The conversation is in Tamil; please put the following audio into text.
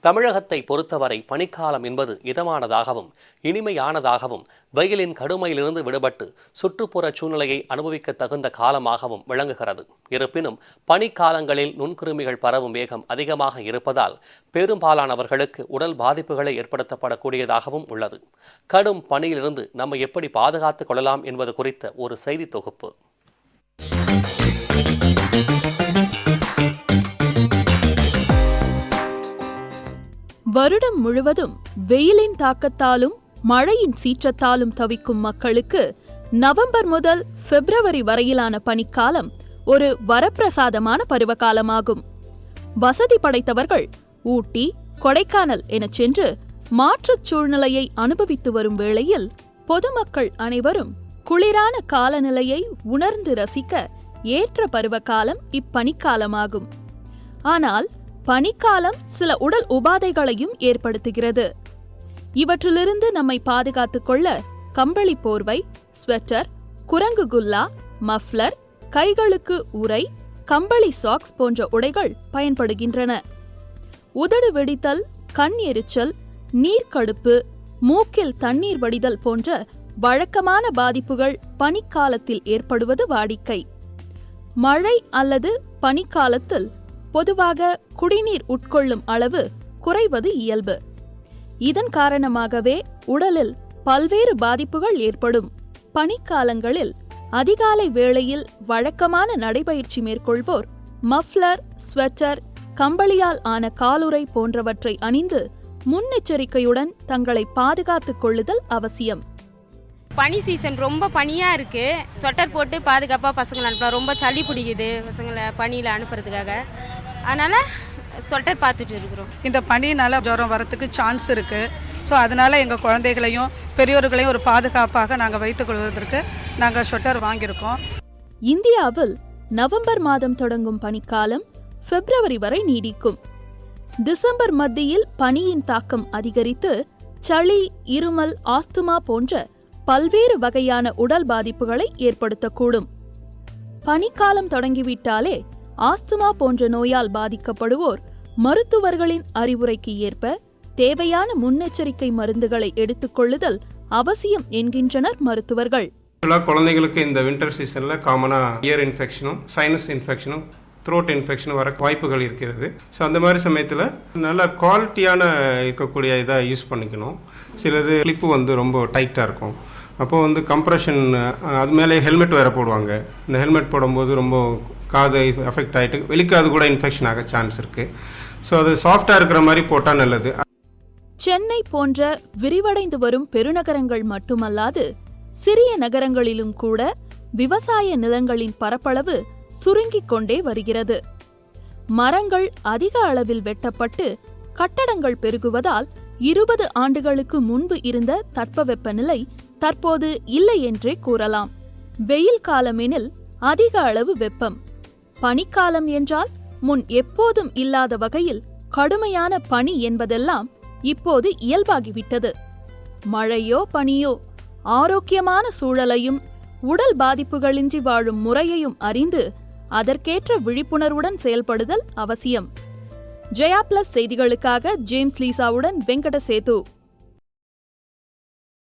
தமிழகத்தை பொறுத்தவரை பனிக்காலம் என்பது இதமானதாகவும் இனிமையானதாகவும் வெயிலின் கடுமையிலிருந்து விடுபட்டு சுற்றுப்புற சூழ்நிலையை அனுபவிக்க தகுந்த காலமாகவும் விளங்குகிறது. இருப்பினும் பனிக்காலங்களில் நுண்கிருமிகள் பரவும் வேகம் அதிகமாக இருப்பதால் பெரும்பாலானவர்களுக்கு உடல் பாதிப்புகளை ஏற்படுத்தப்படக்கூடியதாகவும் உள்ளது. கடும் பனியிலிருந்து நம்மை எப்படி பாதுகாத்துக் கொள்ளலாம் என்பது குறித்த ஒரு செய்தி தொகுப்பு. வருடம் முழுவதும் வெயிலின் தாக்கத்தாலும் மழையின் சீற்றத்தாலும் தவிக்கும் மக்களுக்கு நவம்பர் முதல் பிப்ரவரி வரையிலான பனிக்காலம் ஒரு வரப்பிரசாதமான பருவகாலமாகும். வசதி படைத்தவர்கள் ஊட்டி, கொடைக்கானல் என சென்று மாற்றுச் சூழ்நிலையை அனுபவித்து வரும் வேளையில் பொதுமக்கள் அனைவரும் குளிரான காலநிலையை உணர்ந்து ரசிக்க ஏற்ற பருவகாலம் இப்பனிக்காலமாகும். ஆனால் பனிக்காலம் சில உடல் உபாதைகளையும் ஏற்படுத்துகிறது. இவற்றிலிருந்து நம்மை பாதுகாத்துக் கொள்ள கம்பளி போர்வை, ஸ்வெட்டர், குரங்கு குல்லா, மஃப்ளர், கைகளுக்கு உறை, கம்பளி சாக்ஸ் போன்ற உடைகள் பயன்படுகின்றன. உதடு வெடித்தல், கண் எரிச்சல், நீர்க்கடுப்பு, மூக்கில் தண்ணீர் வடிதல் போன்ற வழக்கமான பாதிப்புகள் பனிக்காலத்தில் ஏற்படுவது வாடிக்கை. மழை அல்லது பனிக்காலத்தில் பொதுவாக குடிநீர் உட்கொள்ளும் அளவு குறைவது இயல்பு. இதன் காரணமாகவே உடலில் பல்வேறு பாதிப்புகள் ஏற்படும். பனிக்காலங்களில் அதிகாலை வேளையில் வழக்கமான நடைபயிற்சி மேற்கொள்வோர் மஃப்ளர், ஸ்வெட்டர், கம்பளியால் ஆன காலுறை போன்றவற்றை அணிந்து முன்னெச்சரிக்கையுடன் தங்களை பாதுகாத்துக் கொள்ளுதல் அவசியம். பனி சீசன் ரொம்ப பனியாக இருக்குது. ஸ்வெட்டர் போட்டு பாதுகாப்பாக பசங்களை அனுப்பலாம். ரொம்ப சளி பிடிக்குது பசங்களை பனியில் அனுப்புறதுக்காக. அதனால் ஸ்வெட்டர் பார்த்துட்டு இருக்கிறோம். இந்த பனியினால் ஜுரம் வரத்துக்கு சான்ஸ் இருக்குது. ஸோ அதனால் எங்கள் குழந்தைகளையும் பெரியோர்களையும் ஒரு பாதுகாப்பாக நாங்கள் வைத்துக் கொள்வதற்கு நாங்கள் ஸ்வெட்டர் வாங்கியிருக்கோம். இந்தியாவில் நவம்பர் மாதம் தொடங்கும் பனிக்காலம் பிப்ரவரி வரை நீடிக்கும். டிசம்பர் மத்தியில் பனியின் தாக்கம் அதிகரித்து சளி, இருமல், ஆஸ்துமா போன்ற பல்வேறு வகையான உடல் பாதிப்புகளை ஏற்படுத்தக்கூடும். பனிக்காலம் தொடங்கிவிட்டாலே ஆஸ்துமா போன்ற நோயால் பாதிக்கப்படுவோர் மருத்துவர்களின் அறிவுரைக்கு ஏற்ப தேவையான முன்னெச்சரிக்கை மருந்துகளை எடுத்துக்கொள்ளுதல் அவசியம் என்கின்றனர் மருத்துவர்கள். குழந்தைகளுக்கு இந்த வின்டர் சீசனில் காமனாக இயர் இன்ஃபெக்ஷனும், சைனஸ் இன்ஃபெக்ஷனும், த்ரோட் இன்ஃபெக்ஷன் வர வாய்ப்புகள் இருக்கிறது. ஸோ அந்த மாதிரி சமயத்தில் நல்ல குவாலிட்டியான இருக்கக்கூடிய இதை யூஸ் பண்ணிக்கணும். சிலது கிளிப்பு ரொம்ப டைட்டாக இருக்கும். அப்போது கம்ப்ரெஷன், அது மேலே ஹெல்மெட் வேறு போடுவாங்க. இந்த ஹெல்மெட் போடும்போது ரொம்ப காது எஃபெக்ட் ஆகிட்டு வெளிக்காது கூட இன்ஃபெக்ஷன் ஆக சான்ஸ் இருக்குது. ஸோ அது சாஃப்டாக இருக்கிற மாதிரி போட்டால் நல்லது. சென்னை போன்ற விரிவடைந்து வரும் பெருநகரங்கள் மட்டுமல்லாது சிறிய நகரங்களிலும் கூட விவசாய நிலங்களின் பரப்பளவு சுருங்கிக் கொண்டே வருகிறது. மரங்கள் அதிக அளவில் வெட்டப்பட்டு கட்டடங்கள் பெருகுவதால் 20 ஆண்டுகளுக்கு முன்பு இருந்த தட்பவெப்பநிலை தற்போது இல்லை என்றே கூறலாம். வெயில் காலமெனில் அதிக அளவு வெப்பம், பனிக்காலம் என்றால் முன் எப்போதும் இல்லாத வகையில் கடுமையான பனி என்பதெல்லாம் இப்போது இயல்பாகிவிட்டது. மழையோ பனியோ ஆரோக்கியமான சூழலையும் உடல் பாதிப்புகளின்றி வாழும் முறையையும் அறிந்து அதற்கேற்ற விழிப்புணர்வுடன் செயல்படுதல் அவசியம். ஜெயா பிளஸ் செய்திகளுக்காக ஜேம்ஸ் லீசாவுடன் வெங்கட சேது.